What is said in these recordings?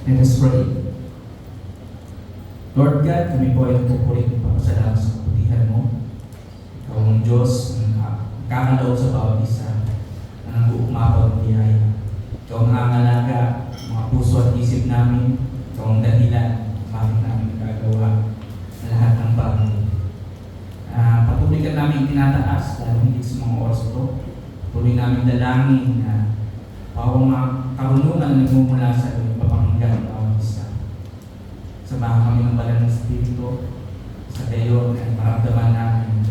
Let us pray. Lord God, kami po ay nagpupuri ng papasalamat sa kaputihan mo. Ikaw ang Diyos na kakalaw sa bawat isa na nag-uumapaw ng biyaya. Ikaw ang nangangalaga mga puso at isip namin. Ikaw ang dahilan bakit namin nagagawa na lahat ng bagay. Patuloy ka namin tinataas dahil hindi sa mga oras ito. Patuloy namin dalangin na bawang mga karunungan na nagmumula sa iyo, papakinggan ang bawat isa. Samahan kami ng banal ng Espiritu sa gayon at maramdaman namin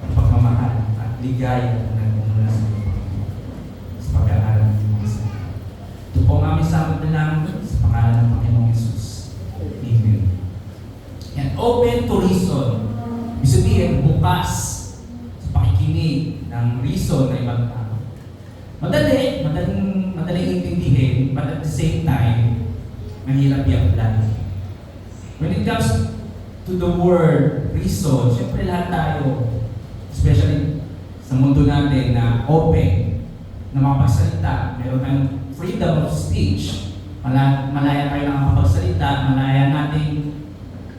ang pagmamahal at ligaya na nagmumula sa iyo sa pag-aaral ng mga isa. Ito po ang aming samad na namin sa pangalan ng Panginoong Yesus. Amen. And open to reason. Ibig sabihin, bukas sa pakikinig ng reason ng ibang tao. Madaling intindihin, but at the same time, mahirap i-apply. When it comes to the word reason, syempre lahat tayo, especially sa mundo natin na open, na makapagsalita, meron tayong freedom of speech, malaya tayo na makapagsalita, malaya natin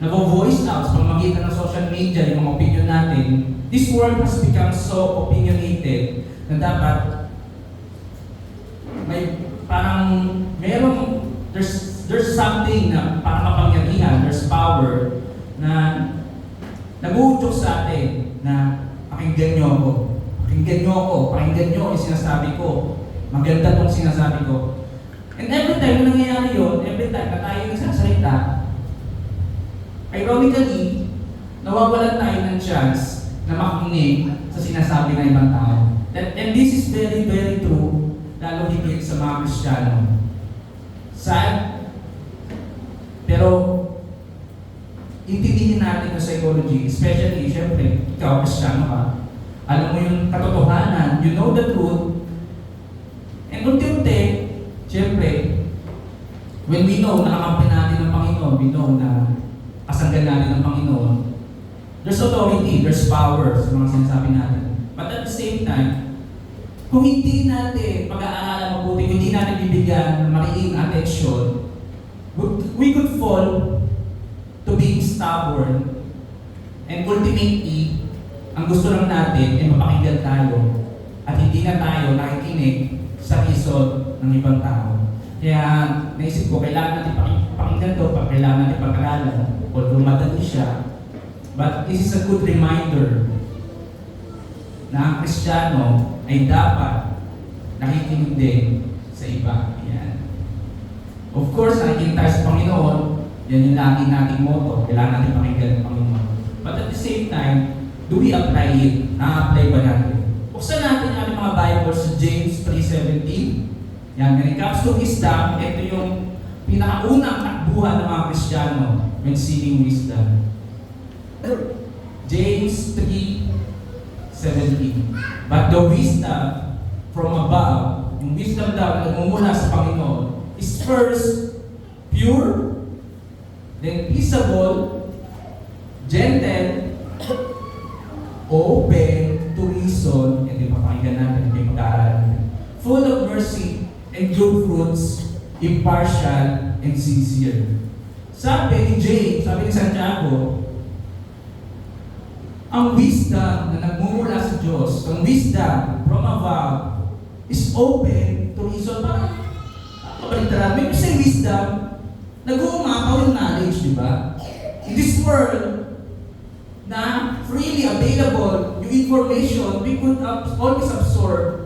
nag-voice out sa pamamagitan ng social media, yung mga opinion natin. This world has become so opinionated na dapat may parang there's something na parang kapangyarihan, there's power na nag-uudyok sa atin na pakinggan nyo yung sinasabi ko, maganda tong sinasabi ko. And every time na nangyayari yun, every time na tayo nagsasalita, ironically, nawawalan tayo ng chance na makinig sa sinasabi ng ibang tao. And this is very, very true, lalo higit sa mga Kristiyano. Sad, pero intindihin natin yung psychology, especially, syempre, ikaw, Kristiyano ka, alam mo yung katotohanan, you know the truth, and unti-unti, syempre, when we know na kakampi natin ng Panginoon, we know na kasanggan natin ng Panginoon, there's authority, there's power sa mga sinasabi natin. But at the same time, kung hindi natin pag-aaralan mabuti, kung hindi natin bibigyan ng mariing atensyon, we could fall to being stubborn, and ultimately, ang gusto lang natin ay mapakinggan tayo at hindi na tayo nakikinig sa reason ng ibang tao. Kaya naisip ko, kailangan natin pakinggan to, kailangan natin pag-aralan, although madali siya. But this is a good reminder na ang Kristiyano ay dapat nakikinig din sa iba. Yan. Of course, nakikinig tayo sa Panginoon, yan yung lagi nating motto, kailangan natin pakinggan ng Panginoon. But at the same time, do we apply it? Na-apply ba natin? Buksan natin ang mga Bible sa James 3:17. Yan, when it comes to wisdom, ito yung pinakaunang takbuhan ng mga Kristiyano when seeking wisdom. James 3:17. But the wisdom from above, yung wisdom daw na nagmumula sa Panginoon, is first pure, then peaceable, gentle, open to reason, and yung papakinggan natin, yung pag-aaral, full of mercy and good fruits, impartial and sincere. Sabi ni James, sabi ni Santiago, ang wisdom na nagmumula sa Diyos, ang wisdom from above, is open to reason. Parang, kabalitaran, when you say wisdom, nag-uumapaw yung knowledge, di ba? In this world, na freely available yung information, we could always absorb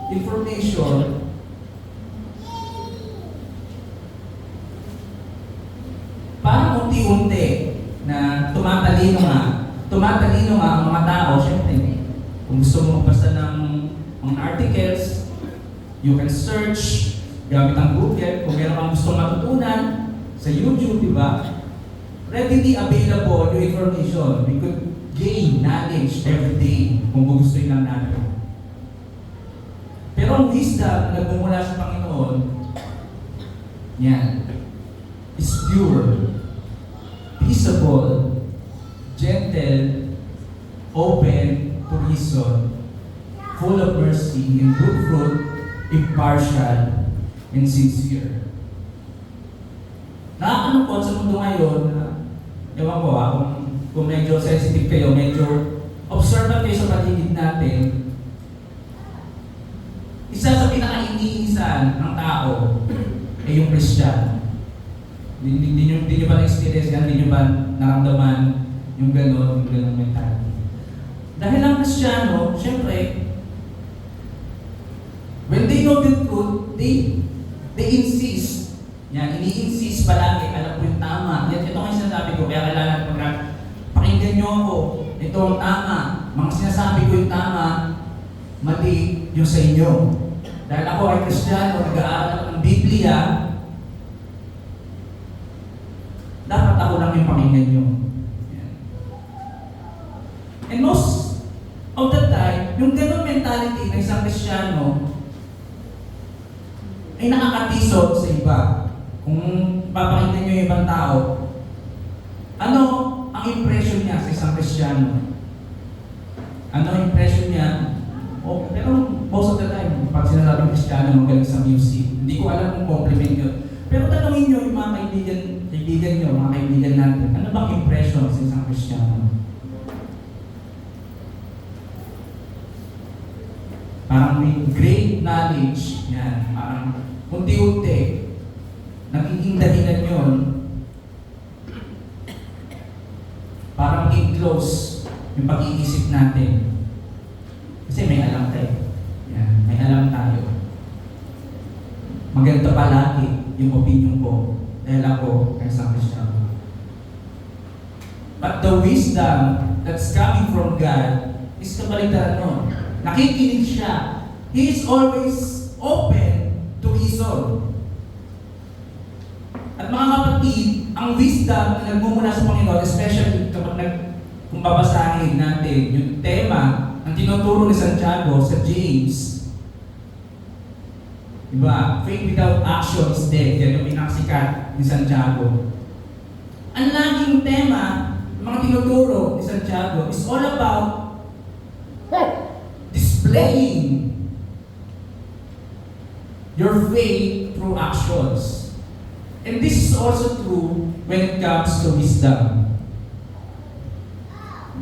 information. Parang unti-unti na tumatalino nga ang mga tao. Siyempre, kung gusto mo magbasa ng mga articles, you can search gamit ang Google. Kung meron kang gusto matutunan sa YouTube, di ba? Readily available yung information. We could gain knowledge every day kung gugustuhin lang natin. Pero ang wisdom na nagmumula sa Panginoon, yan, is pure, peaceable, gentle, open to reason, full of mercy and good fruit, impartial, and sincere. Nakakano po sa mundo ngayon na, ewan ko kung medyo sensitive kayo, medyo observant kayo sa paligid natin, isa sa pinaka-iniisan ng tao ay yung Kristiyano. Hindi nyo ba na-experience yan? Hindi nyo ba naramdaman yung gano'n mentality? Dahil ang Kristiyano, syempre, when they know the truth, they insist. Yan, ini-insist palagi, alam ko yung tama. Ito ang sinasabi ko, kaya kailangan pakinggan nyo ako. Ito ang tama. Mga sinasabi ko yung tama, mali yung sa inyo. Dahil ako ay Kristiyano, nag-aaral ng Biblia, dapat ako lang yung pakinggan nyo. Yan. And most of the time, yung ganun mentality ng isang Kristiyano ay nakakatisod sa iba. Kung papakinggan nyo yung ibang tao, ano ang impression niya sa isang Kristiyano? Ano ang impression niya? Pero most of the time, pag sinasabing Kristiyano, magaling sa music. Hindi ko alam kung compliment yun. Pero tanungin nyo yung mga kaibigan nyo, mga kaibigan natin, ano bang impression sa isang Kristiyano? Parang may great knowledge, yan, parang unti-unti, nagiging dahilan yun, parang maging close yung pag-iisip natin. Kasi may alam tayo. Yan, may alam tayo. Maganda palagi yung opinion ko dahil ako ay isang Kristiyano. But the wisdom that's coming from God is kabaligtaran nun. Nakikinig siya. He is always open to reason. At mga kapatid, ang wisdom na nagmumula sa Panginoon, especially kapag kung babasahin natin yung tema ang tinuturo ni Santiago sa James. Diba? Faith without action is dead. Yan yung pinakasikat ni Santiago. Ang laging tema, mga tinuturo ni Santiago is all about displaying your faith through actions. And this is also true when it comes to wisdom.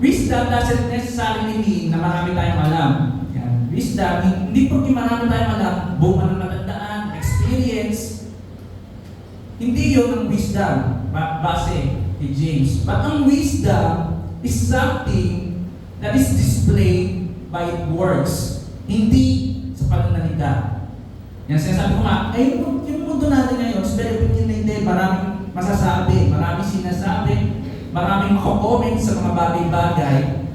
Wisdom doesn't necessarily mean na marami tayong alam. Yan. Wisdom, hindi porque marami tayong alam, buong ano natandaan, experience. Hindi yun ang wisdom, base ni James. But ang wisdom is something that is displayed by words, hindi sa pananalita. Yan, sinasabi ko nga, ay yung mundo natin ngayon, is very opinionated, maraming masasabi, maraming sinasabi, maraming mako-comment sa mga bagay-bagay.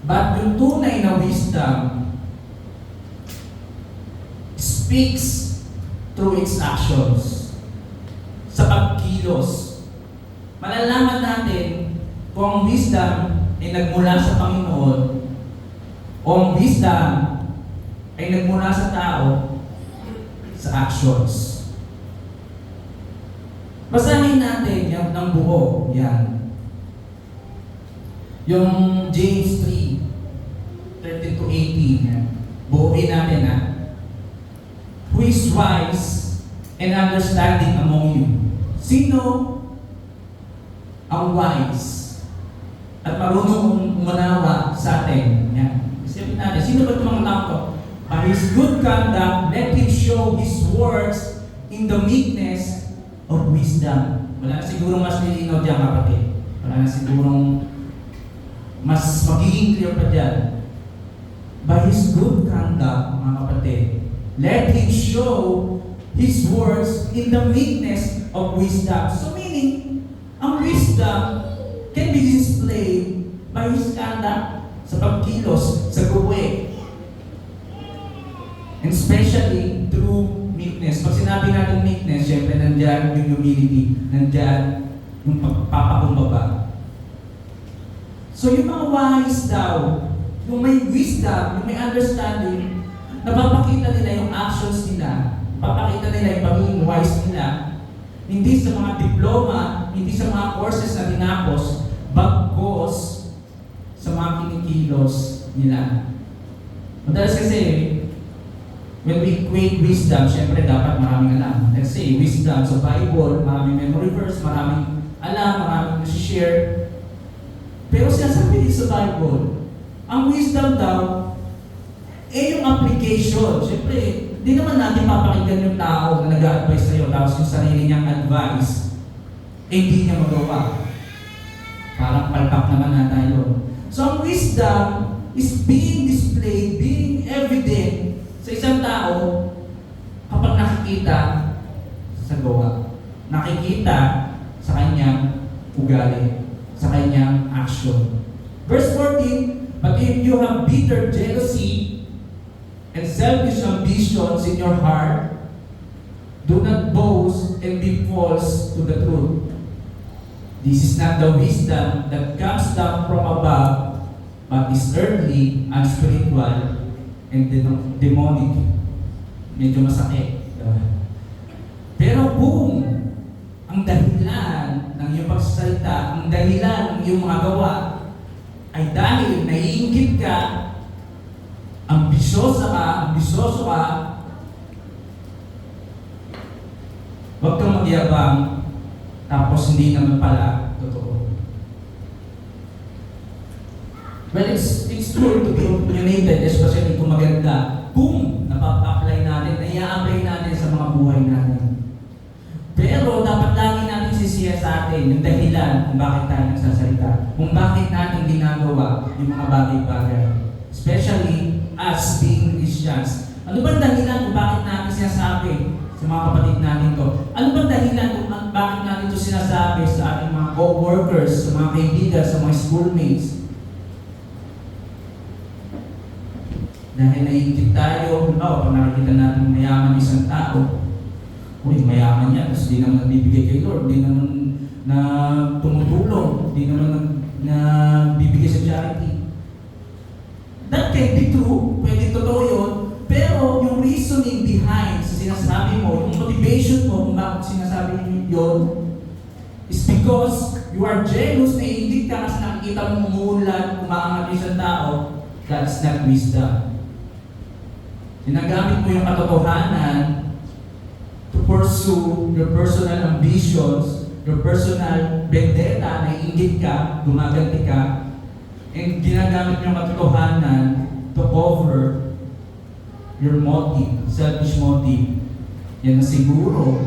But yung tunay na wisdom speaks through its actions. Sa pagkilos. Malalaman natin kung ang wisdom ay nagmula sa Panginoon o ang wisdom ay nagmula sa tao sa actions. Basahin natin yung ng buo. Yan. Yung James 3:13-18. Yan. Buuin natin ha. Who is wise and understanding among you? Sino ang wise at marunong umanawa sa atin? Yan. Isipin natin, sino ba itong mga tao to? By his good conduct, let him show his words in the meekness of wisdom. Wala na sigurong mas nilinaw dyan, kapatid. Wala na sigurong mas magiging clear pa dyan. By his good conduct, mga kapatid, let him show his words in the meekness of wisdom. So meaning, ang wisdom can be displayed by his conduct sa pagkilos, sa gawe. And especially through meekness. Pag sinabi natin meekness, syempre nandyan yung humility, nandyan yung pagpapakumbaba. So yung mga wise daw, yung may wisdom, yung may understanding, napapakita nila yung actions nila, papakita nila yung pagiging wise nila, hindi sa mga diploma, hindi sa mga courses na tinapos, bagkos sa mga kinikilos nila. Madalas kasi, when we equate wisdom, syempre dapat maraming alam. Let's say, wisdom sa Bible, maraming memory verse, maraming alam, maraming nasi-share. Pero sinasabi din sa Bible, ang wisdom daw, yung application. Syempre, di naman natin papakinggan yung tao na nag-a-advise sa'yo, tapos yung sarili niyang advice, hindi niya magawa. Parang palpak naman na tayo. So, ang wisdom is being displayed, being evident sa isang tao kapag nakikita sa gawa. Nakikita sa kanyang ugali, sa kanyang action. Verse 14, but if you have bitter jealousy and selfish ambitions in your heart, do not boast and be false to the truth. This is not the wisdom that comes down from above, but is earthly, unspiritual, and demonic. Medyo masakit. Pero kung ang dahilan ng iyong pagsasalita, ang dahilan ng iyong mga gawa, ay dahil naiinggit ka, ambisyoso ka, huwag kang magyabang, tapos hindi naman pala totoo. Well, it's true to be opinionated, especially kung maganda, kung napapa-apply natin, nai-apply natin sa mga buhay natin. Pero dapat lagi natin sisiya sa atin yung dahilan kung bakit tayo nagsasalita, kung bakit natin ginagawa yung mga bagay-bagay. Especially as being Christians. Ano ba dahilan kung bakit natin sinasabi sa mga kapatid natin to? Ano ba dahilan kung bakit natin to sinasabi sa ating mga co-workers, sa mga kaibigan, sa mga schoolmates? Dahil naiingit tayo, pag nakikita natin mayaman isang tao, uy, mayaman yan, tapos di naman nagbibigay kay Lord, di naman na tumutulong, di naman na bibigay sa charity. That can be true, pwede totoo yun, pero yung reasoning behind sa sinasabi mo, yung motivation mo kung bakit sinasabi yun, is because you are jealous, naiinggit ka kasi nakikita mo umuulan, umaangat yung isang tao, that's not wisdom. Sinagamit mo yung katotohanan to pursue your personal ambitions, your personal vendetta, naiinggit ka, gumaganti ka, and ginagamit mo yung katotohanan to cover your motive, selfish motive. Yan na siguro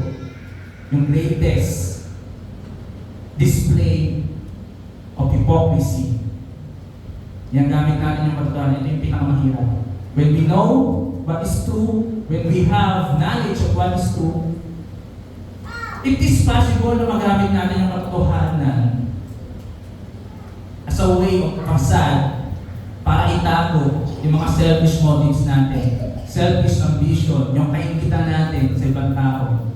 yung greatest display of hypocrisy. Yan gamit natin yung katotohanan. Ito yung pinakamahirap. When we know what is true, when we have knowledge of what is true, it is possible na magamit natin yung katotohanan as a way of facade para itago yung mga selfish motives natin, selfish ambition, yung kaingitan natin sa ibang tao.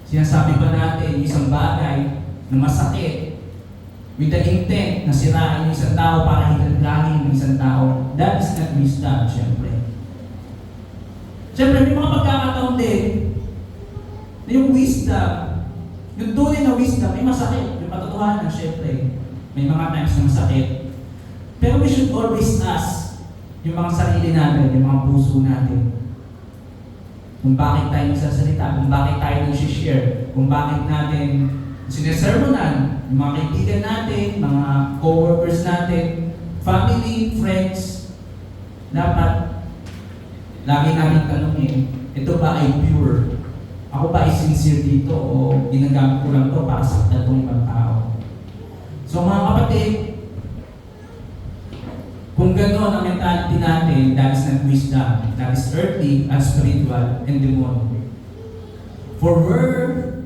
Sinasabi ba natin yung isang bagay na masakit with the intent na sirain yung isang tao para hilaglangin ng isang tao? That is not wisdom, syempre. Siyempre, may mga pagkakataon din na yung wisdom, yung tunay na wisdom, may masakit. Yung patotohanan, siyempre, may mga times na masakit. Pero we should always ask yung mga sarili natin, yung mga puso natin, kung bakit tayo nagsasalita, kung bakit tayo nag-share, kung bakit natin sinesermonan yung mga kaibigan natin, mga co-workers natin, family, friends. Dapat lagi natin tanongin, ito ba ay pure? Ako ba ay sincere dito o ginagamit ko lang ito para saktan itong ibang tao? So mga kapatid, kung gano'n ang mentality natin, that is not wisdom. That is earthly, unspiritual, and demonic. For where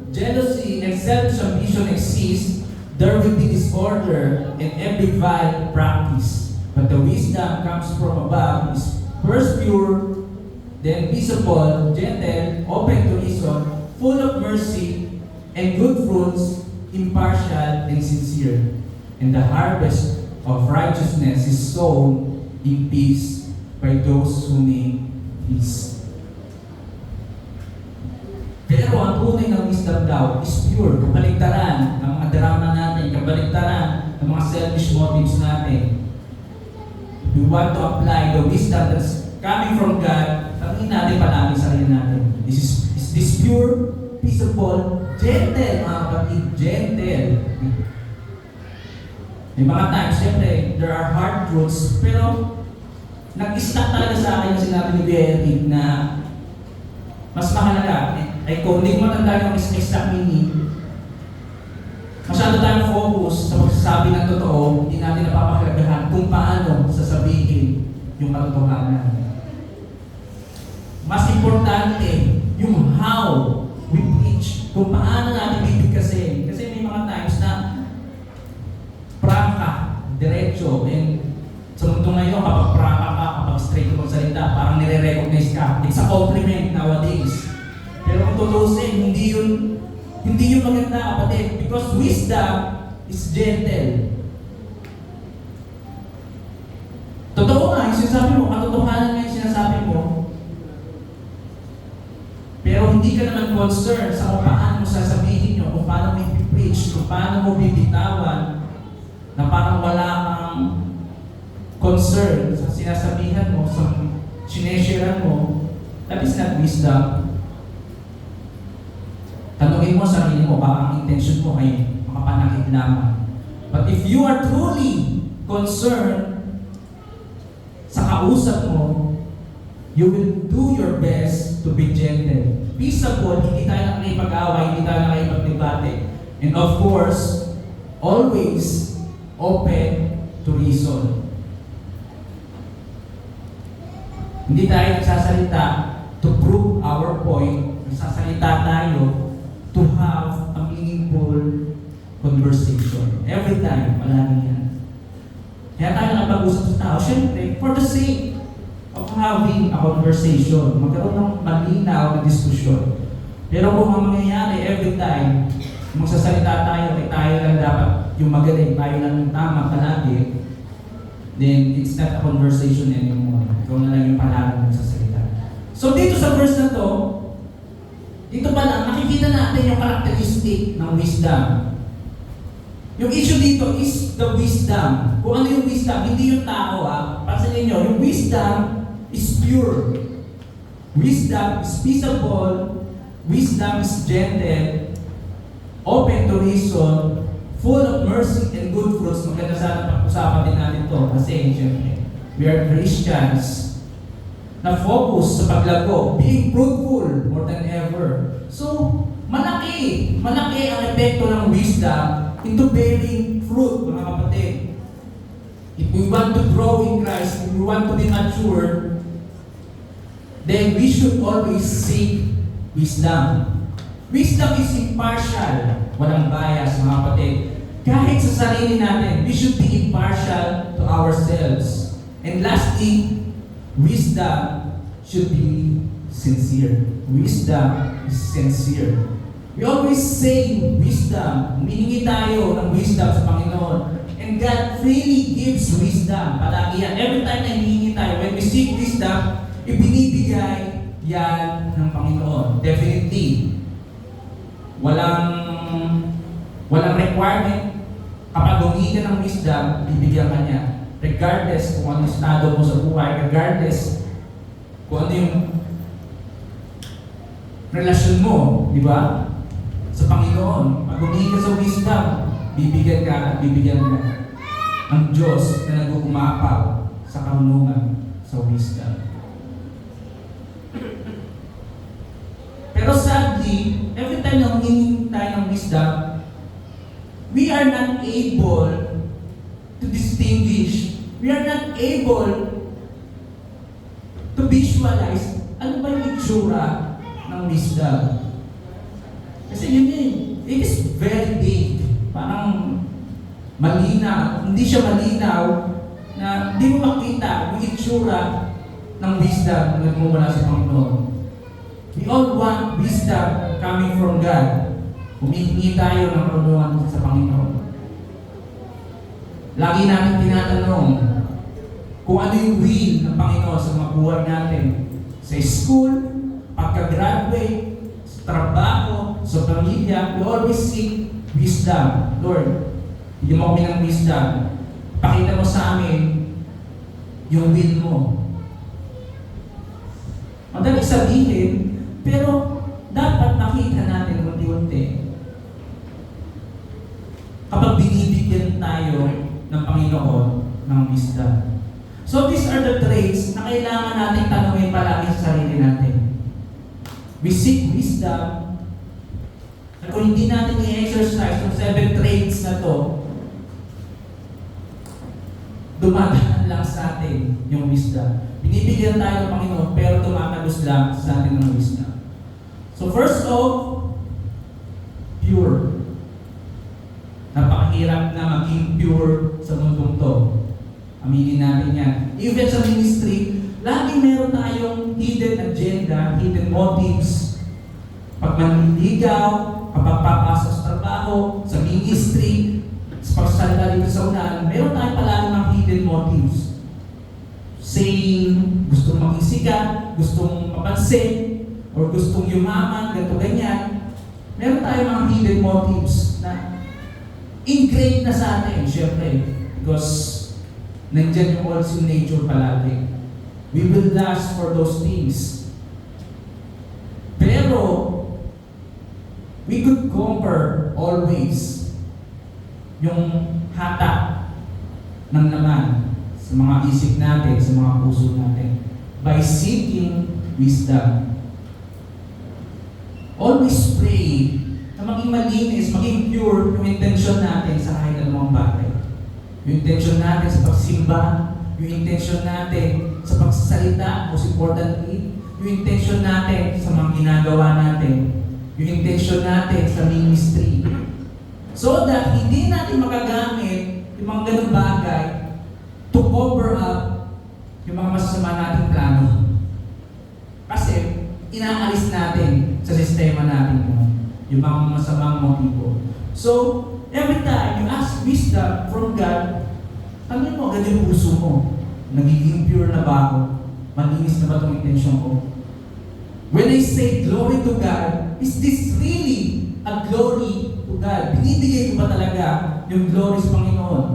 jealousy and selfish ambition exist, there will be disorder and every vile practice. But the wisdom comes from above, is first pure, then peaceable, gentle, open to reason, full of mercy and good fruits, impartial and sincere. And the harvest of righteousness is sown in peace by those who make peace. Pero ang tunay ng wisdom daw is pure, kabaligtaran ng mga drama natin, kabaligtaran ng mga selfish motives natin. We want to apply the wisdom that's coming from God, Tanungin natin palagi sa sarili natin. Is this pure, peaceable, gentle, mga kapatid, gentle. May mga times, siyempre, there are hard truths, pero nag-stuck talaga sa akin yung sinabi ni Eric na mas mahalaga. Ay kung hindi mo matanda yung exact meaning, masyado tayong focus sa pagsasabi ng totoo, hindi natin napapahalagahan kung paano sasabihin yung katotohanan. Mas importante yung how we preach, kung paano natin bibigkasin. Kasi may mga times na prangka, diretso, and sa mundo ngayon, kapag prangka ka, kapag straight mo salita, parang nire-recognize ka. It's a compliment nowadays. Pero kung tutusin, hindi yun maganda, kapatid. Because wisdom is gentle. Totoo nga, yung sinasabi mo, katotohanan nga yung sinasabi mo. Pero hindi ka naman concerned sa kung paano mo sasabihin nyo, kung paano mo i-preach, kung paano mo bibitawan, na parang wala kang concern sa sinasabihan mo, sa sinesharean mo. That is not wisdom. Tanungin mo sa sarili mo, baka ang intention mo ay makapanakit lamang. But if you are truly concerned sa kausap mo, you will do your best to be gentle. Peaceable, hindi tayo nakikipag-away, hindi tayo nakikipag-debate. And of course, always open to reason. Hindi tayo nagsasalita to prove our point. Nagsasalita tayo to have a meaningful conversation. Every time, palagi yan. Kaya tayo nakapag-usap sa tao, syempre, for the sake of having a conversation, magkaroon ng malinaw na diskusyon. Pero kung ang mangyayari every time, magsasalita tayo, tayo lang dapat yung magaling, tayo lang yung tama palagi, then it's not a conversation anymore. Ikaw na lang yung palagi magsasalita. So dito sa verse na to, dito pa lang, nakikita natin yung characteristic ng wisdom. Yung issue dito is the wisdom. Kung ano yung wisdom, hindi yung tao Pansinin nyo, yung wisdom is pure. Wisdom is peaceable. Wisdom is gentle. Open to reason. Full of mercy and good fruits. Maganda sana pag-usapan din natin to. Kasi, syempre, we are Christians na focus sa paglago, being fruitful more than ever. So, malaki ang epekto ng wisdom into bearing fruit, mga kapatid. If we want to grow in Christ, if we want to be mature, then we should always seek wisdom. Wisdom is impartial, walang bias, mga kapatid. Kahit sa sarili natin, we should be impartial to ourselves. And lastly, wisdom should be sincere. Wisdom is sincere. We always say wisdom. Humihingi tayo ng wisdom sa Panginoon. And God freely gives wisdom. Palagi yan. Every time na hihingi tayo, when we seek wisdom, ibinibigay yan ng Panginoon. Definitely. Walang requirement. Kapag humingi ka ng wisdom, bibigyan ka niya. Regardless kung ano estado mo sa buhay, regardless kung ano yung relasyon mo, di ba? Sa Panginoon, pag humingi ka sa wisdom, bibigyan ka at bibigyan ka ang Diyos na nag-uumapaw sa karunungan sa wisdom. Pero sadly, every time na humingi tayo ng wisdom, we are not able to distinguish. We are not able to visualize ano ba yung itsura ng wisdom. Kasi yun it is very big. Parang malinaw. Hindi siya malinaw na hindi mo makita yung itsura ng wisdom na nagmumula sa Panginoon. We all want wisdom coming from God. Humihingi tayo ng karunungan sa Panginoon. Lagi natin tinatanong kung ano yung will ng Panginoon sa mga buhay natin. Sa school, pagka-graduate, sa trabaho, sa pamilya, we always seek wisdom. Lord, bigyan mo kami ng wisdom. Pakita mo sa amin yung will mo. Madali sabihin, pero dapat makita natin unti-unti. Kapag binibigyan tayo ng Panginoon ng wisdom. So these are the traits na kailangan natin tanungin palagi sa sarili natin. We seek wisdom. At kung hindi natin i-exercise yung 7 traits na to, dumadaan lang sa atin yung wisdom. Binibigyan tayo ng Panginoon, pero tumatalos lang sa atin ng wisdom. So first off, pure. Napakahirap na maging pure sa mundong to. Aminin natin yan. Even sa ministry, lagi meron tayong hidden agenda, hidden motives. Pag manliligaw, kapag papasok sa trabaho, sa ministry, sa pagsasalita dito sa unahan, meron tayong palagi mga hidden motives. Saying, gustong maging sikat, gustong mapansin, or gustong yumaman, ganito ganyan. Meron tayong mga hidden motives na ingrained na sa atin, syempre, because nandiyan yung old sin nature palagi. We will lust for those things. Pero, we could conquer always yung hata ng laman sa mga isip natin, sa mga puso natin, by seeking wisdom. Always pray na maging malinis, maging pure yung intention natin sa kahit anumang bagay. Yung intention natin sa pagsimba, yung intention natin sa pagsasalita, most importantly, yung intention natin sa mga ginagawa natin, yung intention natin sa ministry. So that hindi natin magagamit yung mga ganung bagay to cover up yung mga masasama nating plano. Kasi inaalis natin sa sistema natin yung mga masamang motibo. So, every time you ask wisdom from God, tanongin mo agad yung puso mo. Nagiging pure na ba ako? Malinis na ba itong intensyon ko? When I say glory to God, is this really a glory to God? Binibigay ko ba talaga yung glory sa Panginoon?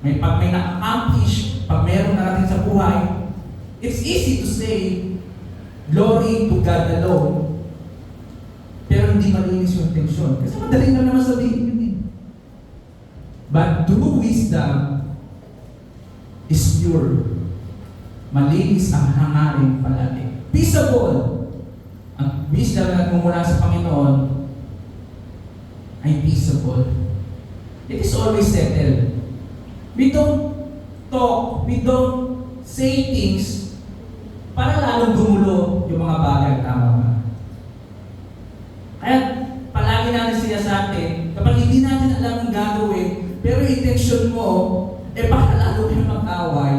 Pag may na-accomplish, pag meron narating sa buhay, it's easy to say, glory to God alone. Pero hindi malinis yung intensyon. Kasi madali na naman sabihin yun eh. But true wisdom is pure. Malinis ang hangarin palagi. Peaceable. Ang wisdom na nagmumula sa Panginoon ay peaceable. It is always settled. We don't talk, we don't say things para lalong gumulo yung mga bagay. Tama ba? Kaya palagi natin siya sa atin, kapag hindi natin alam ang gagawin, pero intention mo, baka lalo kayo mag-away,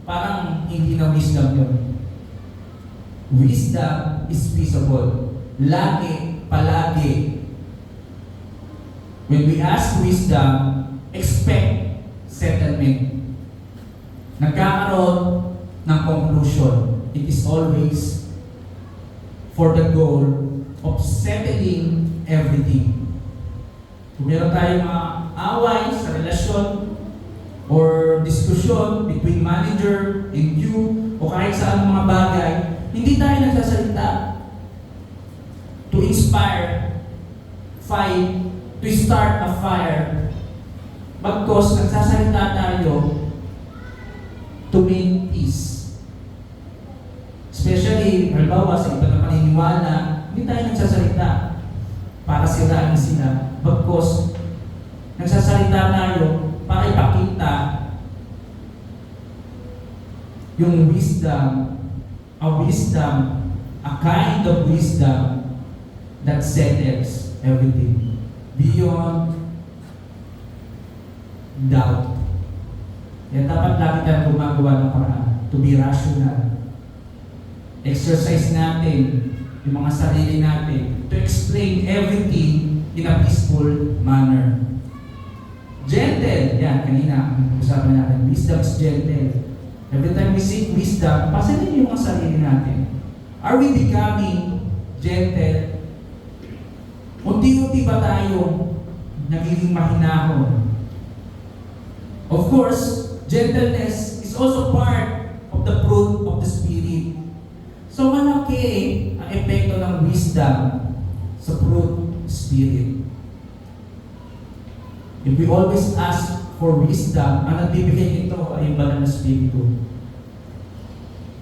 parang hindi na wisdom yun. Wisdom is peaceable. Lagi, palagi. When we ask wisdom, expect settlement. Nagkakaroon ng conclusion. It is always for the goal of settling everything. Kung meron tayong mga away sa relasyon or diskusyon between manager and you o kahit saan mga bagay, hindi tayo nagsasalita to inspire, fight, to start a fire. Bagkos nagsasalita tayo to make peace. Especially, halimbawa sa iba na paniniwala, hindi tayo nagsasalita para siraan sila. Bagkos, nagsasalita tayo para ipakita yung wisdom, a kind of wisdom that settles everything beyond doubt. Kaya dapat lagi tayong gumagawa ng paraan to be rational. Exercise natin yung mga sarili natin to explain everything in a peaceful manner. Gentle, yan, kanina, usapan natin, wisdom is gentle. Every time we seek wisdom, pasanin yung mga sarili natin. Are we becoming gentle? Unti-unti ba tayo nagiging mahinahon? Of course, gentleness is also part of the fruit of the Spirit. So, wisdom sa fruit spirit. If we always ask for wisdom, ang nagbibigay nito ay yung banal na spirito.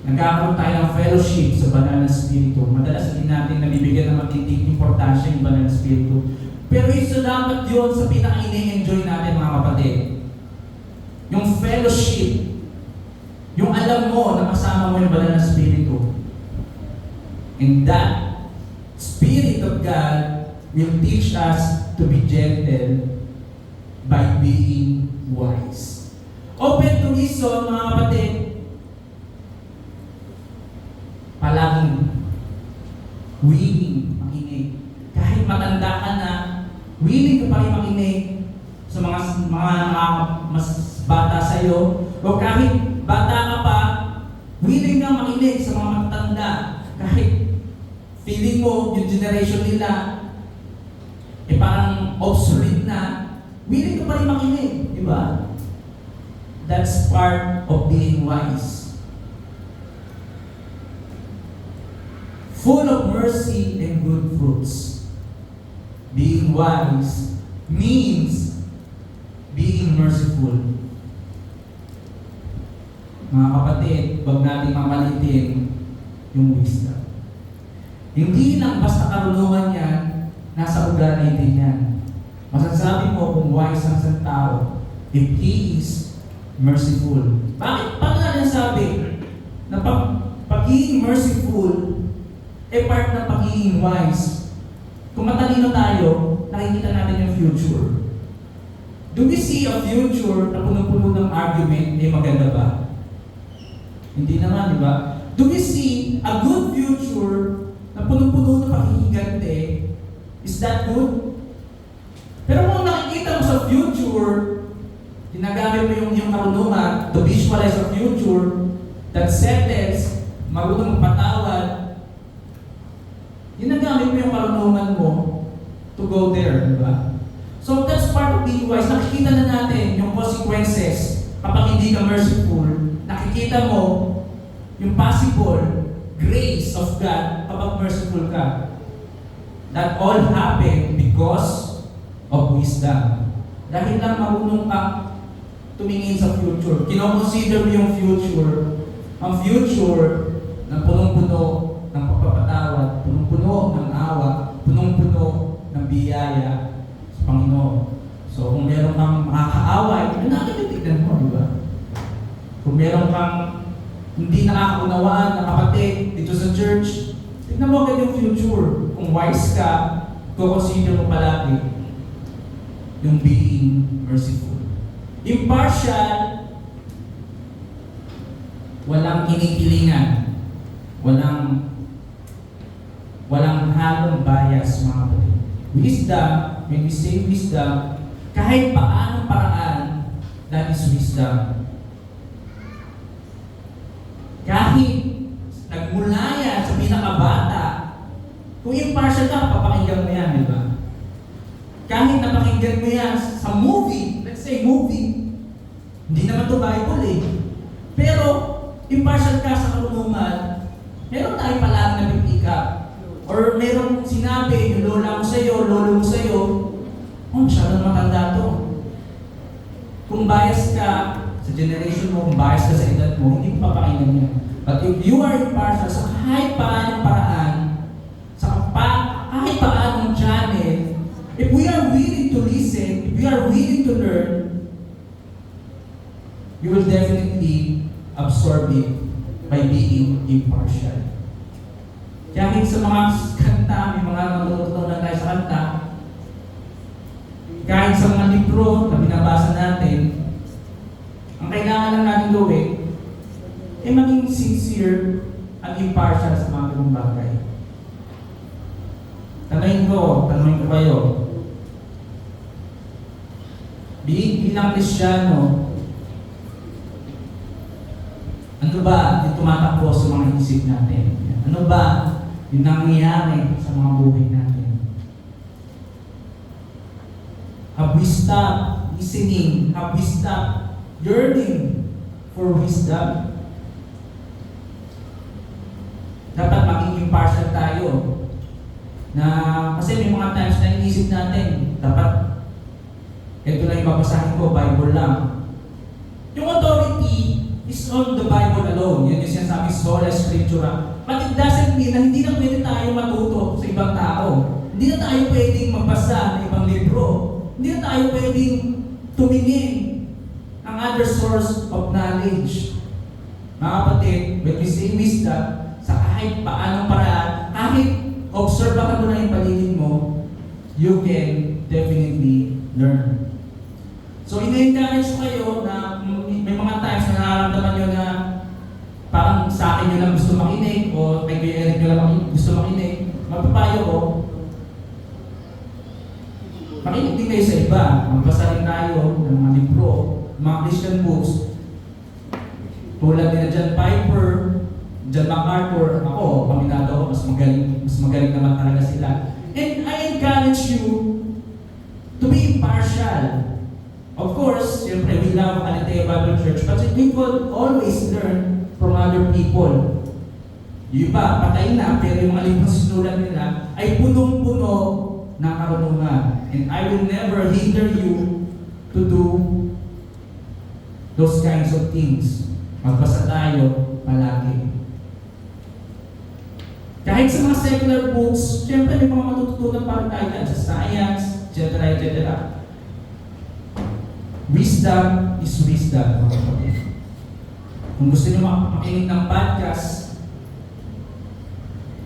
Nagkakaroon tayo ng fellowship sa banal na spirito. Madalas din natin nabibigyan ng matinding importansya yung banal na spirito. Pero isa dapat yun sa pinaka-ini-enjoy natin, mga kapatid. Yung fellowship, yung alam mo na kasama mo yung banal na spirito. And that Spirit of God will teach us to be gentle by being wise. Open to listen, mga kapatid. Palaging willing makinig. Kahit matanda ka na, willing ka pa rin makinig sa mga mas bata sa'yo. O kahit bata ka pa, willing kang makinig sa mga matanda. Kahit feeling mo yung generation nila parang obsolete na, willing ka pa rin makinig, di ba? That's part of being wise. Full of mercy and good fruits. Being wise means being merciful. Mga kapatid, huwag natin mamalitin yung wisdom. Hindi lang basta karunungan yan, nasa ugali din yan. Masasabi mo kung wise ang isang tao if he is merciful. Bakit? Paano natin sabi na pagiging merciful part ng pagiging wise? Kung matalino tayo, nakikita natin yung future. Do we see a future na punong-puno ng argument, maganda ba? Hindi naman, di ba? Do we see a good future na punong-puno ng pakikigante? Is that good? Pero kung nakikita mo sa future, ginagamit mo yung karunungan to visualize a future that settles, marunong patawad, ginagamit mo yung karunungan mo to go there, di ba? So that's part of being wise. Nakikita na natin yung consequences kapag hindi ka merciful. Nakikita mo yung possible grace of God kapag merciful ka. That all happened because of wisdom. Dahil lang marunong kang tumingin sa future. Kino-consider mo yung future. Ang future na punong-puno ng pagpapatawad, punong-puno ng awa, punong-puno ng biyaya sa Panginoon. So kung meron kang makakaaway, yun natin yung tignan mo, di ba? Kung meron kang hindi nakakaunawaan na kapatid dito sa church, tignan mo agad yung future. Kung wise ka, consider mo palagi yung being merciful. Impartial, walang kinikilingan, walang halong bias, mga kapatid. Wisdom, when we say wisdom, kahit paanong paraan, that is wisdom. Kahit nagmula yan sa pinakabata, kung impartial ka, papakinggan mo yan, di ba? Kahit napakinggan mo yan sa movie, let's say movie, hindi naman to Bible eh. Pero, impartial ka sa karunungan, meron tayo palagi na pick up. Or meron sinabi, yung lola mo sa'yo, lolo mo sa'yo, masyadong matanda to. Kung bias ka sa generation mo, kung bias ka sa edad mo, hindi mo papakinggan yan. But if you are impartial sa kahit paanong paraan, sa kahit paanong channel, if we are willing to listen, if we are willing to learn, you will definitely absorb it by being impartial. Kahit sa mga kanta, may mga natutunan tayo sa kanta, kahit sa mga libro na binabasa natin, ang kailangan lang natin gawin, maging sincere at impartial sa mga ganung bagay. Tanungin ko kayo, bilang Kristiyano, ano ba yung tumatakbo sa mga isip natin? Ano ba yung nangyayari sa mga buhay natin? Have we stopped listening? Have we stopped yearning for wisdom? Dapat maging impartial tayo. Na kasi may mga times na iniisip natin, dapat ito lang yung babasahin ko, Bible lang. Yung authority is on the Bible alone. Yan yung sinasabi sola scriptura. But it doesn't mean na hindi na pwede tayo matuto sa ibang tao. Hindi na tayo pwedeng magbasa ng ibang libro. Hindi na tayo pwedeng tumingin ang other source of knowledge. Mga kapatid, when we say wisdom, sa kahit paanong paraan, kahit obserbahan mo na yung paligid mo, you can definitely learn. So, ina-encourage ko kayo na may mga times na nararamdaman nyo na parang sa akin nyo lang gusto makinig o kay Kuya Eric nyo lang gusto makinig. Mapapayo ko, makinig din kayo sa iba. Magbasa rin tayo ng mga libro, mga Christian books. Tulad nila John Piper, John MacArthur, ako, paminado ako, mas magaling naman talaga sila. And I encourage you to be impartial. Of course, siyempre, we love Aletea Bible Church, but we could always learn from other people. Yung iba, patay na, pero yung mga libro sinulat nila ay punong-puno ng karunungan. And I will never hinder you to do those kinds of things. Magbasa tayo palagi. Kahit sa mga secular books, siyempre may mga matututunan pa rin tayo sa science, etc. etc. Wisdom is wisdom. Kung gusto niyo makinig ng podcast,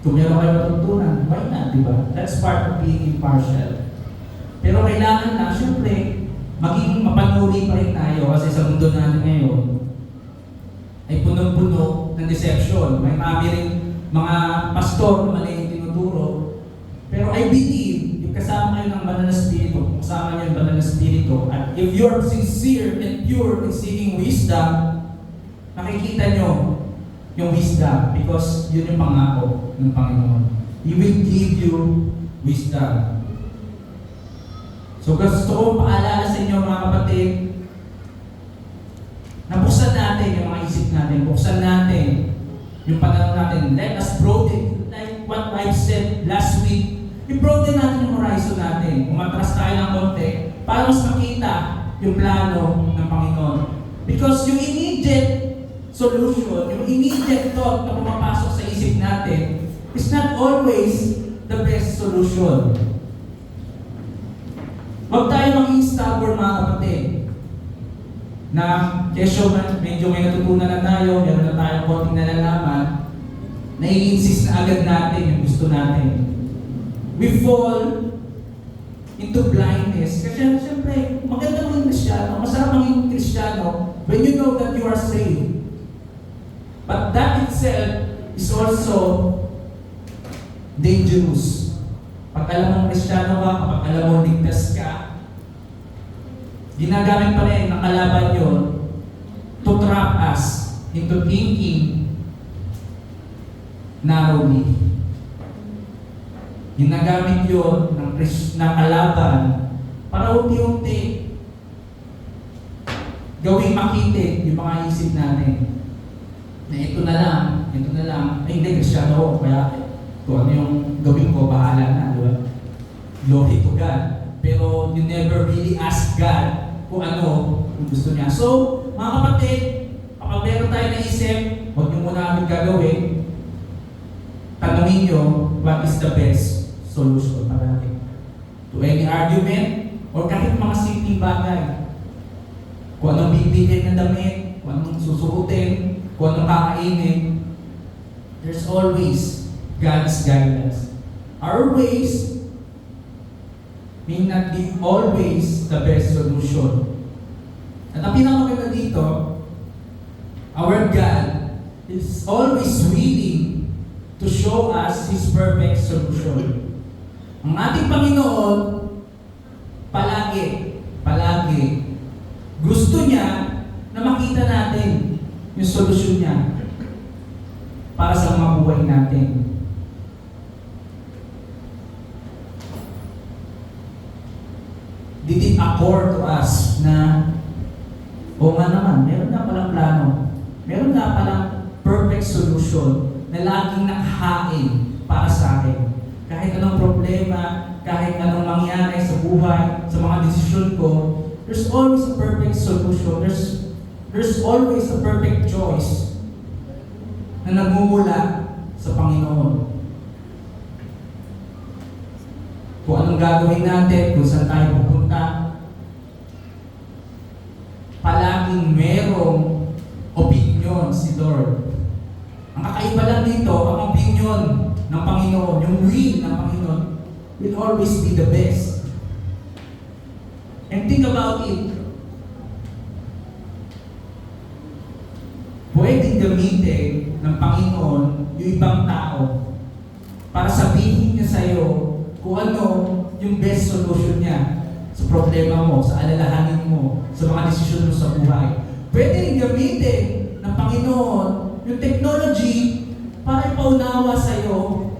kung meron kayo matutunan, why not, di ba? That's part of being impartial. Pero kailangan na, siyempre, maging mapanuri pa rin tayo kasi sa mundo natin ngayon ay punong-puno ng deception. May rin mga pastor na mali yung tinuturo. Pero I believe, yung kasama kayo ng banal na spirito, kung kasama niyo yung banal na spirito, at if you're sincere and pure in seeking wisdom, makikita nyo yung wisdom because yun yung pangako ng Panginoon. He will give you wisdom. So gusto ko paalala sa inyo mga kapatid, na buksan natin yung mga isip natin, buksan natin yung pananaw natin. Let us broaden, like what I've said last week, i-broaden natin yung horizon natin. Umatras tayo ng konti para mas makita yung plano ng Panginoon. Because yung immediate solution, yung immediate thought na pumapasok sa isip natin is not always the best solution. Huwag tayo maging stubborn mga kapatid. Na kesyo medyo may natutunan na tayo, meron na tayong konting nalalaman, nai-insist na agad natin yung gusto natin. We fall into blindness. Kasi siyempre, maganda maging Kristiyano, masarap maging Kristiyano when you know that you are saved. But that itself is also dangerous. Pag alam mong Kristiyano ka, kapag alam mong ligtas ka, ginagamit pa rin ng kalaban yun to trap us into thinking narrowly. Ginagamit yun ng kalaban para unti-unti gawing makitid yung mga isip natin. Na ito na lang, ay hindi, Kristiyano ko, kaya kung ano yung gawin ko, bahala na, di ba? Glory to God. Pero you never really ask God kung ano yung gusto niya. So, mga kapatid, kapag meron tayo naisip, huwag niyo muna kami gagawin, tanungin niyo, what is the best solution para natin? To any argument, or kahit mga simpleng bagay. Kung anong bibilhin ng damit, kung anong susukutin, kung anong kakainin, there's always God's guidance. Our ways may not be always the best solution. At ang pinakamaganda dito, our God is always willing to show us His perfect solution. Ang ating Panginoon, palagi, gusto niya na makita natin yung solusyon niya para sa mga buhay natin. Did it accord to us na o nga naman, meron na palang plano, meron na palang perfect solution na laging nakahain para sa akin. Kahit anong problema problema, kahit anong mangyari sa buhay, sa mga desisyon ko, there's always a perfect solution. There's always a perfect choice na nagmumula sa Panginoon. Kung anong gagawin natin, kung saan tayo pupunta, palaging merong opinion si Lord. Ang kakaiba lang dito, ang opinion ng Panginoon, yung will ng Panginoon, will always be the best. And think about it. Pwedeng gamitin ng Panginoon yung ibang tao para sabihin niya sa'yo kung ano yung best solution niya sa problema mo, sa alalahanin mo, sa mga desisyon mo sa buhay. Pwede rin gamitin ng Panginoon yung technology para ipaunawa sa'yo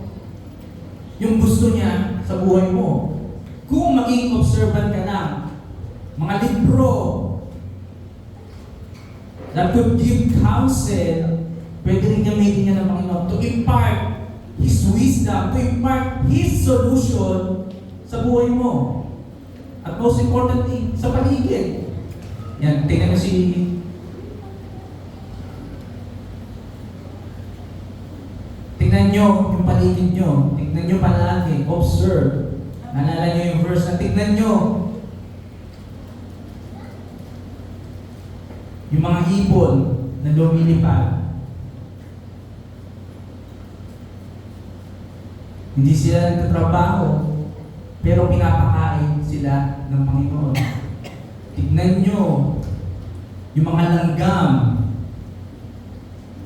yung gusto niya sa buhay mo. Kung maging observant ka lang, mga libro that could give counsel, pwede rin gamitin niya ng Panginoon to impart His wisdom, to impart His solution sa buhay mo. At most importantly, sa paligid. Yan, tingnan mo tingnan nyo yung paligid nyo. Tingnan nyo palagi. Observe. Naalala nyo yung verse na tingnan nyo yung mga ibon na lumilipad. Hindi sila nagtatrabaho, pero pinapakain sila ng Panginoon. Tignan nyo yung mga langgam,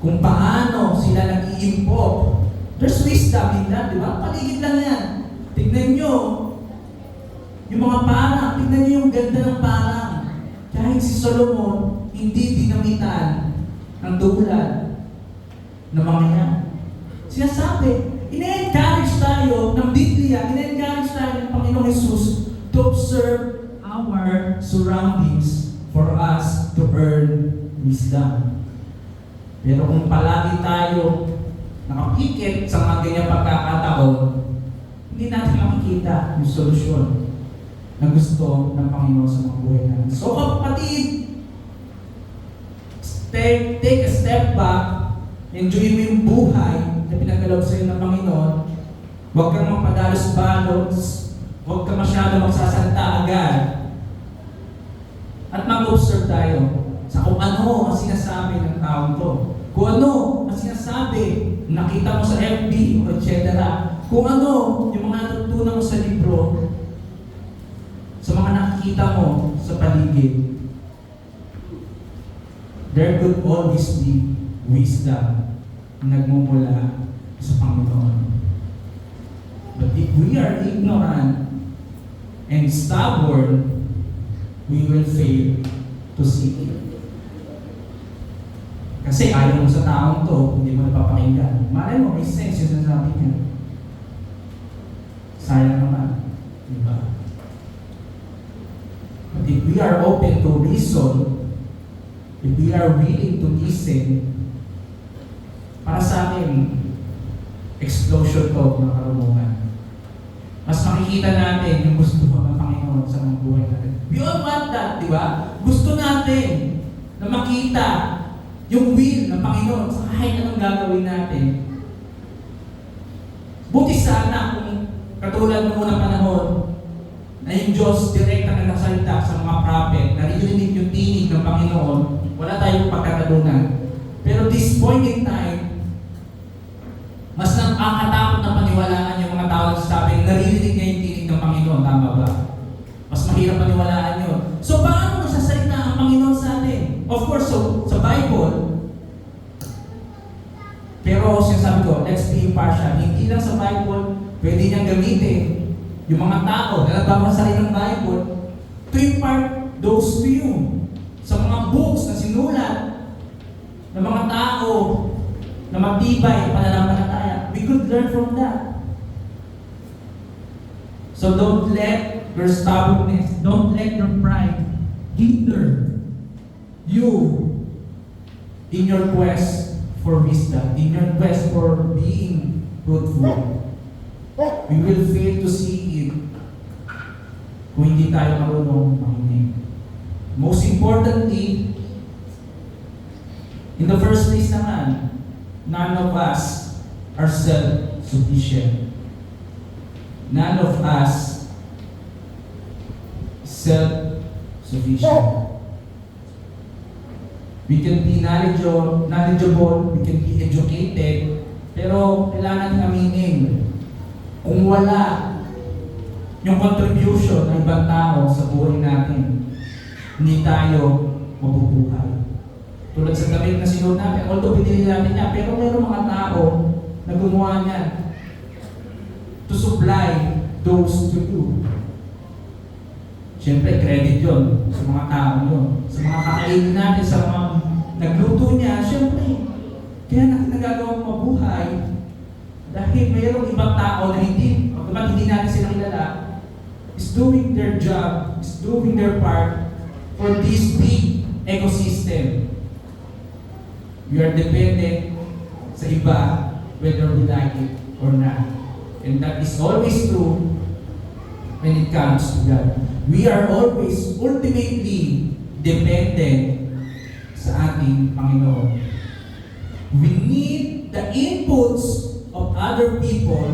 kung paano sila nag-iimpok. There's wisdom in that, di ba? Paligid lang yan. Tignan nyo yung mga parang, tignan nyo yung ganda ng parang. Kahit si Solomon, hindi dinamitan ng tulad ng mga yan. Sinasabi, ina-encourage tayo ng Biblia, ina-encourage tayo ng Panginoong Jesus to observe our surroundings for us to earn wisdom. Pero kung palagi tayo nakapikit sa mga ganyang pagkakataon, hindi natin makikita yung solusyon na gusto ng Panginoon sa mga buhay natin. So kapatid, take a step back, enjoy mo yung buhay na pinagkaloob sa iyo ng Panginoon. Huwag kang magpadalos-balos, huwag kang masyado magsasanta agad. At mag-observe tayo sa kung ano ang sinasabi ng taong to. Kung ano ang sinasabi, nakita mo sa FB, etc. Kung ano yung mga natutunan mo sa libro, sa mga nakikita mo sa paligid. There could always be wisdom na nagmumula sa Panginoon. But if we are ignorant and stubborn, we will fail to see it. Kasi ayaw mo sa taong to, hindi mo napapakinggan. Malay mo, may sense yung sinasabi niya. Sayang naman. Diba? But if we are open to reason, if we are willing to listen, para sa akin, explosion to ng karunungan. Mas makikita natin yung gusto ng Panginoon sa mga buhay natin. We all want that, di ba? Gusto natin na makita yung will ng Panginoon sa kahit anong gagawin natin. Buti sana kung katulad ng unang panahon na yung Diyos direkta na nagsalita sa mga prophet, naririnig yung tinig ng Panginoon, wala tayong pagkatalunan. Pero this point in time, mas nakakatakot na paniwalaan yung mga tao na sabi, naririnig niya yung tinig ng Panginoon, tama ba? Mas mahirap paniwalaan yun. So paano nagsasalita ang Panginoon sa atin? Of course, so, sa Bible, pero sinasabi ko, let's be impartial. Hindi lang sa Bible, pwede niyang gamitin yung mga tao na nagbabasa rin ng Bible to impart those to you. Sa mga books na sinulat ng mga tao na matibay ang pananampalataya, we could learn from that. So don't let your stubbornness, don't let your pride hinder you in your quest for wisdom, in your quest for being fruitful. We will fail to see it kung hindi tayo marunong makinig. Most importantly, in the first place naman, none of us are self-sufficient. None of us self-sufficient. We can be knowledgeable, we can be educated, pero kailangan natin aminin, kung wala yung contribution ng ibang tao sa buhay natin, hindi tayo mabubuhay. Tulad sa damit na sinuot natin, although pinili natin niya, pero mayroong mga tao na gumawa niya to supply those to you. Siyempre, credit yun sa mga tao yun. Sa mga kakainin natin, sa mga nagluto niya, siyempre, kaya natin nagagawang mabuhay dahil mayroong ibang tao na hindi natin sila kilala, is doing their job, is doing their part for this big ecosystem. We are dependent sa iba whether we like it or not. And that is always true when it comes to God. We are always ultimately dependent sa ating Panginoon. We need the inputs of other people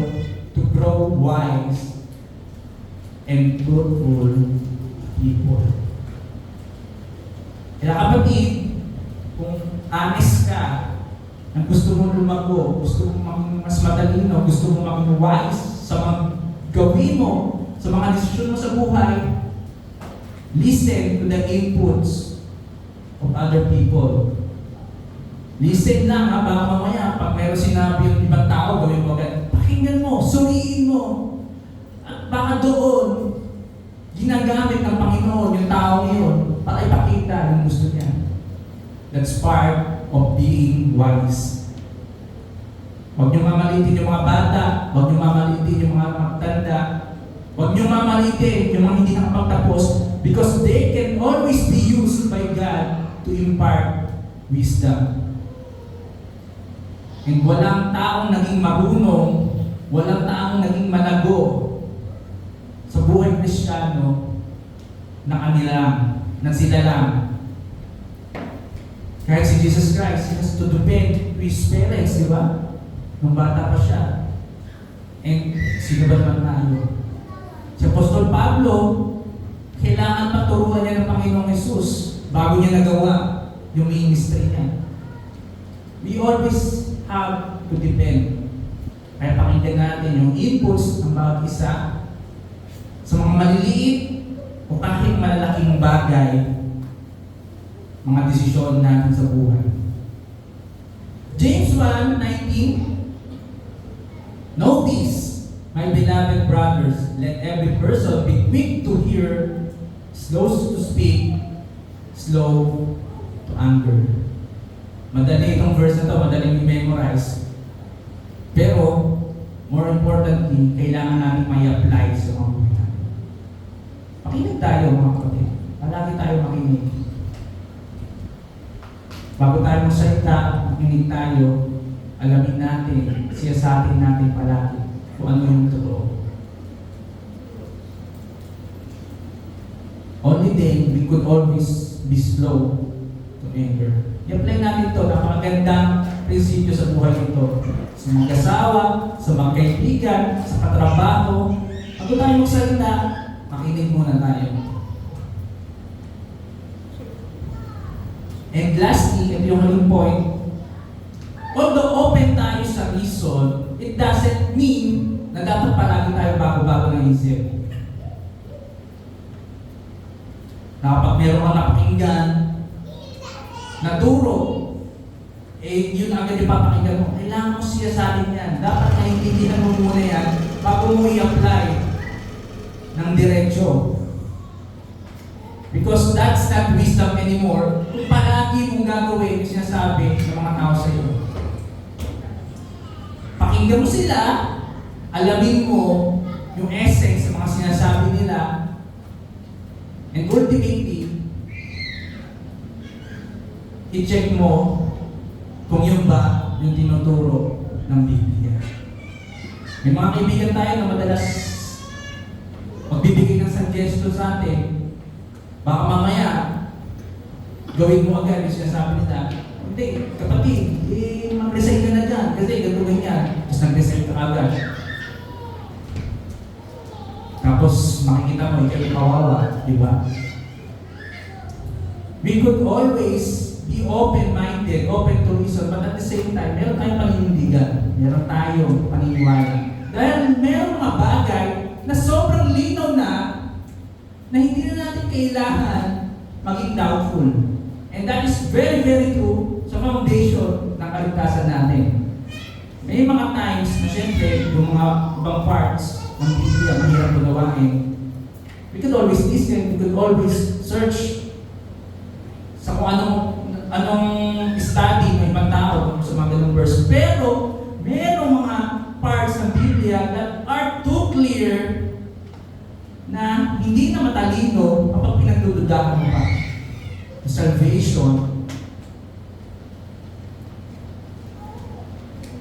to grow wise and fruitful people. Kaya kapatid, kung honest ka, ang gusto mong lumago, gusto mong maging mas matalino, gusto mong maging wise sa mga gawin mo, sa mga desisyon mo sa buhay, listen to the inputs of other people. Listen lang ha, baka mamaya, pag meron sinabi yung ibang tao, gawin mo agad, pakinggan mo, suriin mo. At baka doon, ginagamit ng Panginoon yung tao yun para ipakita yung gusto niya. That's part of being wise. Huwag niyo mamalitin yung mga bata, huwag niyo mamalitin yung mga matanda, huwag niyo mamalitin yung mga hindi nakapagtapos because they can always be used by God to impart wisdom. And walang taong naging marunong, walang taong naging malago sa buhay Kristiyano na kanila lang, na sila lang. Kahit si Jesus Christ, he has to depend to his parents, di ba? Nung bata pa siya. And sino ba naman tayo? Si Apostol Pablo, kailangan paturuan niya ng Panginoong Jesus bago niya nagawa yung ministry niya. We always have to depend. Kaya pakinggan natin yung inputs ng bawat isa sa mga maliliit o kahit malalaking bagay, mga desisyon natin sa buhay. James 1:19. Know this, my beloved brothers, let every person be quick to hear, slow to speak, slow to anger. Madali itong verse na ito, madaling i-memorize. Pero, more importantly, kailangan natin may apply sa mga buhay natin. Makinig tayo mga kapatid. Palagi tayo makinig. Bago tayo magsalita, makinig tayo, alamin natin, siyasatin natin palagi kung ano yung totoo. Only then, we could always be slow to anger. I-apply natin ito, napakagandang prinsipyo sa buhay nito. Sa mga kasawa, sa mga kaibigan, sa katrabaho. Bago tayo magsalita, makinig muna tayo. And lastly, ito yung huling point, although open tayo sa reason, it doesn't mean na dapat palagi tayo bago-bago ng isip. Na kapag meron kang napakinggan, na turo, yun agad ipapakinggan mo. Kailangan mo siya sa atin yan. Dapat naiintindihan mo muna yan bago mo i-apply ng diretso. Because that's not wisdom anymore. Kung palagi mong gagawin yung sinasabi ng mga tao sa iyo. Pakinggan mo sila, alamin mo yung essence ng mga sinasabi nila, and ultimately, i-check mo kung yun ba yung tinuturo ng Biblia. May mga kaibigan tayo na madalas magbibigay ng suggestion sa atin. Baka mamaya, gawin mo agad yung sinasabi nila. Hindi, kapatid, mag-resign ka na dyan kasi ganito ganyan. Tapos nag-resign ka agad. Tapos makikita mo, ikaw kawawa, di ba? We could always be open-minded, open to reason, but at the same time, meron tayong paninindigan, meron tayong paniniwala. Dahil meron mga bagay na sobrang linaw na hindi na natin kailangan maging doubtful. And that is very, very true sa foundation ng kaligtasan natin. May mga times na siyempre, yung mga ibang parts ng Biblia, mahirap unawain. We could always listen, we could always search sa kung anong study ng ibang tao sa mga ganung verse. Pero, merong mga parts ng Biblia that are too clear na hindi na matalino kapag pinagdududahan mo pa. The salvation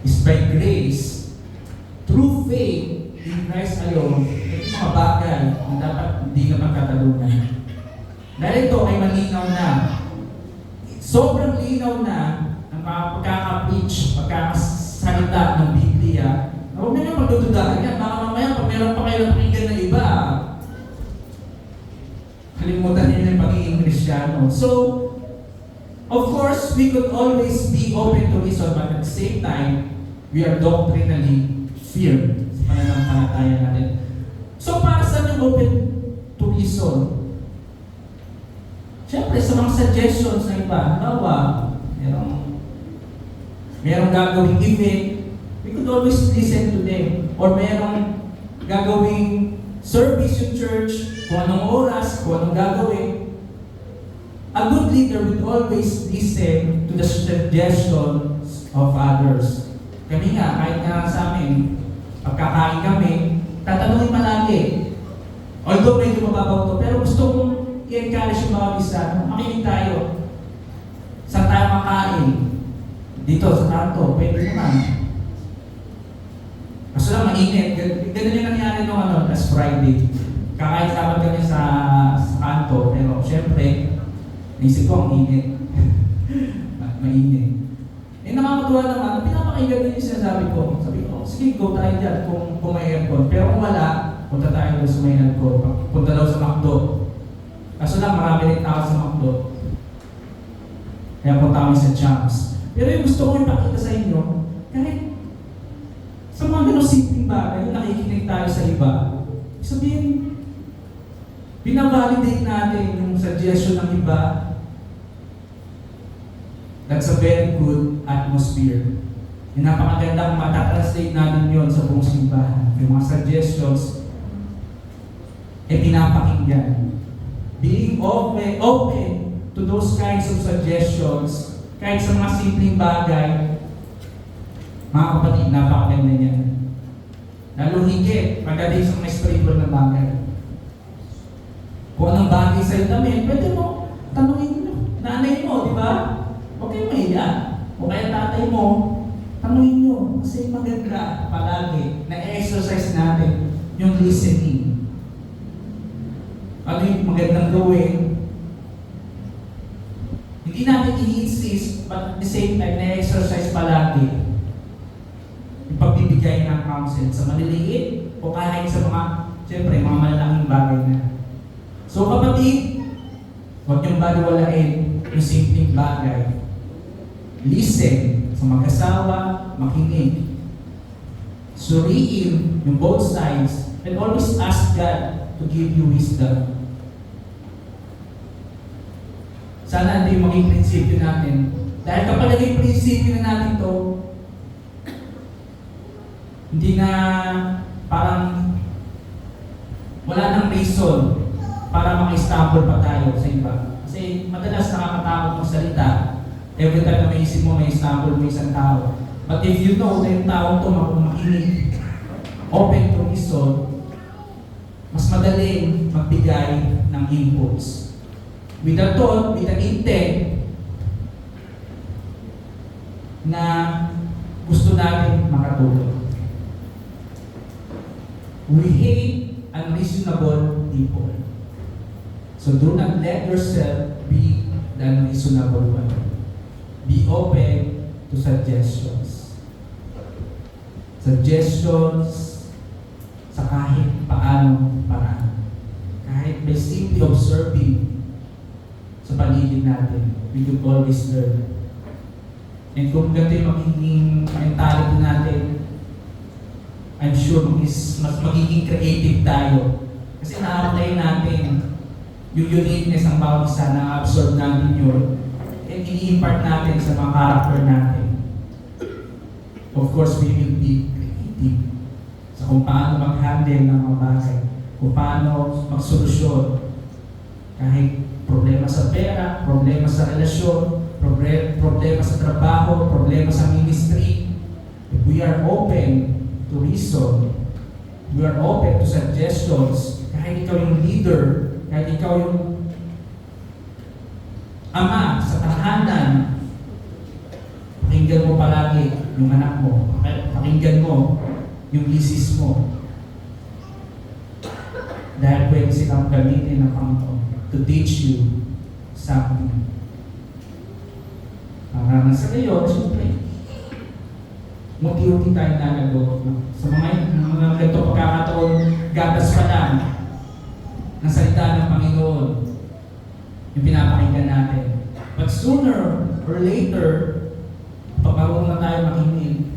is by grace through faith in Christ alone. Ito mga bagay na dapat hindi na magkatalunan. Dahil ito ay malinaw na, sobrang linaw na ang pagkaka-preach, pagkakasalita ng Biblia, na huwag na pagdududahan yan. Baka mamaya pag meron pa kayo napakinggan na iba, kalimutan niyo yung pagiging Kristiyano. So, of course, we could always be open to reason, but at the same time, we are doctrinally firm sa pananampalataya natin. So, para saan yung open to reason? Siyempre, sa mga suggestions na iba, halimbawa, merong gagawing event, we could always listen to them. Or merong gagawing service yung church, kung anong oras, kung anong gagawin. A good leader would always listen to the suggestions of others. Kami nga, kahit nga sa amin, pagkakain kami, tatanungin palagi. Although medyo mababaw to, pero gusto kong i-encourage yung mga bisa, makinig tayo. Saan tayo makain? Dito, sa kanto, pwede naman. Kaso lang, mainit. Ganun yung nangyari nung last Friday. Kakain sabat kami sa kanto, pero syempre, naisip ko ang init. Mainit. Nakakatuwa naman, pinapakinggan din yung sinasabi ko. Sabi ko, sige, go tayo dyan kung may aircon. Pero kung wala, punta tayo sa may aircon. Punta daw sa McDo. Kaso lang, marami rin tao sa McDo. Kaya punta kami sa Champs. Pero yung gusto ko ipakita sa inyo, kahit sa mga ganong simpleng bagay, yung nakikinig tayo sa iba, sabihin, binavalidate natin yung suggestion ng iba. That's a very good atmosphere. Yung napakagandang matatranslate natin yon sa buong simbahan. Yung mga suggestions, pinapakinggan. Being open to those kinds of suggestions, kahit sa mga simpleng bagay, mga kapatid, napakaganda niyan. Lalo higit, pagdating sa mga spiritual na bagay. Kung anong bagay sa'yo namin, pwede mo tanungin mo, nanay mo, di ba? Huwag kayong mahiya. O kaya tatay mo, tanungin nyo. Kasi maganda palagi na exercise natin yung listening. Ano yung magandang gawin? Hindi natin i-insist, but at the same time, na-exercise palagi yung pagbibigay ng counsel sa maliliit o kahit sa mga, siyempre, mga malalaking bagay na. So kapatid, huwag niyong baliwalain yung simpleng bagay. Listen sa mag-asawa, makinig. Suriin yung both sides and always ask God to give you wisdom. Sana hindi yung maging prinsipyo natin. Dahil kapag naging prinsipyo na natin to, hindi na parang wala nang reason para maka-stumble pa tayo sa iba. Kasi madalas nakakatakot magsalita. Every time na may isip mo, may stumble, may isang tao. But if you know na yung taong ito makinig, open to reason, mas madaling magbigay ng inputs. With a thought, with an intent na gusto natin makatulong. We hate unreasonable people. So do not let yourself be the unreasonable one. Be open to suggestions. Suggestions sa kahit paano paraan. Kahit by simply observing sa paligid natin, we could always learn. And kung ganito yung magiging mentality natin, I'm sure mas magiging creative tayo. Kasi na-apply natin yung uniqueness ng bawat isa, na-absorb natin yun, and i-impart natin sa mga character natin. Of course, we will be creative sa kung paano mag-handle ng mga bagay, kung paano magsolusyon. Kahit problema sa pera, problema sa relasyon, problema sa trabaho, problema sa ministry, if we are open to reason, we are open to suggestions, kahit ikaw yung leader, kahit ikaw yung ama sa tahanan, pakinggan mo palagi yung anak mo, pakinggan mo yung misis mo. Dahil pwede silang gamitin ng Panginoon to teach you something. Para sa kayo, siyempre, muti-uti tayo nalago. Sa mga ganito pagkakataon, gatas pa lang ng salita ng Panginoon yung pinapakinggan natin. But sooner or later, pagkaroon na tayo makinig,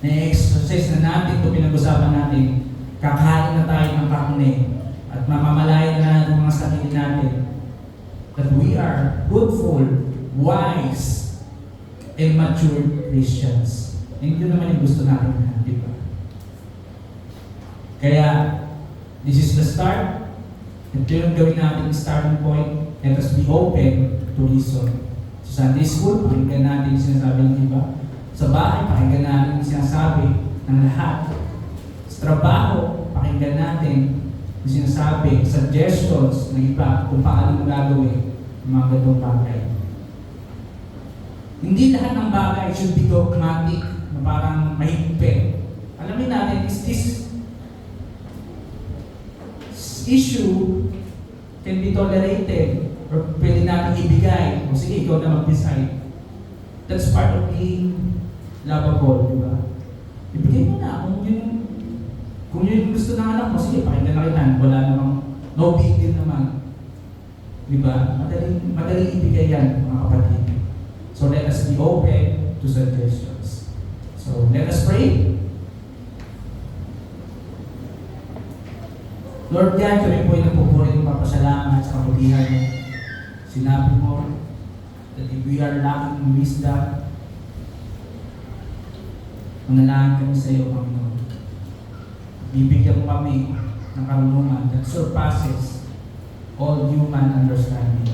na-exercise na natin ito, pinag-usapan natin, kakain na tayo ng karne at mamamalayan na natin mga sarili natin that we are fruitful, wise, and mature Christians. And yun naman yung gusto natin na, di ba? Kaya, this is the start. Ito yung gawin natin yung starting point. Let us be open to reason. Sa Sunday school, pakinggan natin yung sinasabi ng iba. Sa bahay, pakinggan natin yung sinasabi ng lahat. Sa trabaho, pakinggan natin yung sinasabi, suggestions ng iba kung paano mo gagawin yung mga ganitong bagay. Hindi lahat ng bagay should be dogmatic na parang mahigpit. Alamin natin, is this issue can be tolerated or pwede natin ibigay. O sige, ikaw na mag-decide. That's part of being lovable, di ba? Ibigay mo na. Kung yun gusto ng anak mo, sige, pakinggan na kita. Wala namang, no big deal naman. Di ba? Madaling ibigay yan, mga kapatid. So let us be open to suggestions. So let us pray. Lord God, kami po ay nagpupuri ng papasalamat sa kabutihan mo. Sinabi mo that if we are lacking wisdom, manalangin kami sa iyo, Panginoon. Bibigyan mo kami ng karunungan that surpasses all human understanding.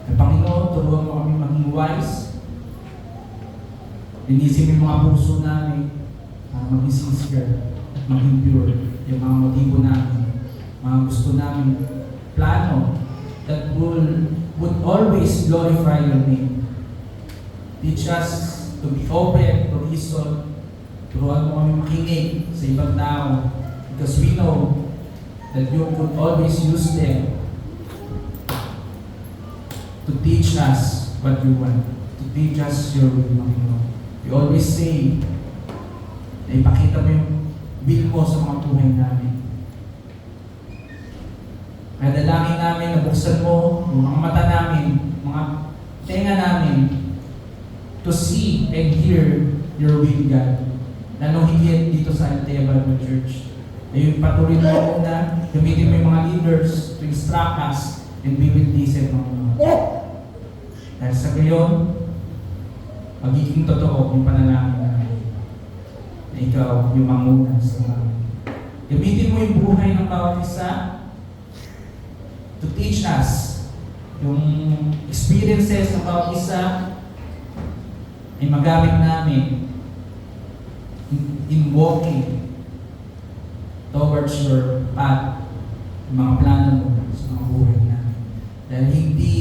At Panginoon, turuan mo kami maging wise. Linisin mo yung mga puso namin maging sincere at maging pure. Yung mga motibo namin, mga gusto namin, plano that would always glorify your name. Teach us to be open to reason. Turuan mo kami makinig sa ibang tao because we know that you could always use them to teach us what you want, to teach us your will, Panginoon. We always say na ipakita mo yung will mo sa mga buhay namin. Kaya dalangin namin na buksan mo yung mga mata namin, mga tenga namin to see and hear your will, God. Lalo higit dito sa Althea Bible Church. Ayun, patuloy mo na gamitin mo yung mga leaders to instruct us and we will listen, Panginoon. Dahil sa gayon, magiging totoo yung panalangin namin na ikaw yung manguna sa mga. Gamitin mo yung buhay ng bawat isa to teach us yung experiences ng bawat isa ay magamit namin in walking towards your path, yung mga plano mo sa mga buhay namin. Dahil hindi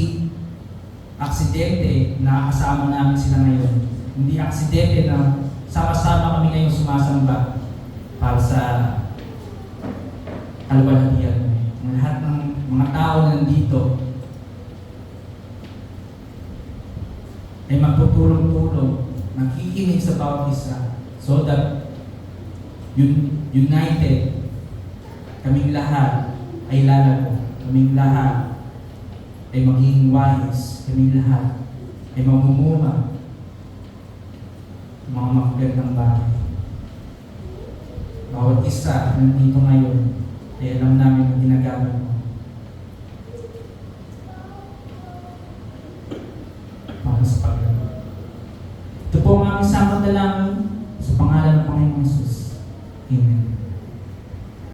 aksidente na kasama namin sila ngayon. Hindi aksidente na sama-sama kami ngayong sumasamba. para sa kaluwalhatian mo. Ang lahat ng mga tao na nandito ay magtutulong-tulong, nakikinig sa bawat isa so that united, kaming lahat ay lalago, kaming lahat ay magiging wise, kaming lahat ay mamumunga mga magagandang bagay. Bawat isa nandito ngayon ay alam namin ang ginagamit mo para sa paglago. Ito po ang aming samot na lang sa pangalan ng Panginoong Jesus. Amen.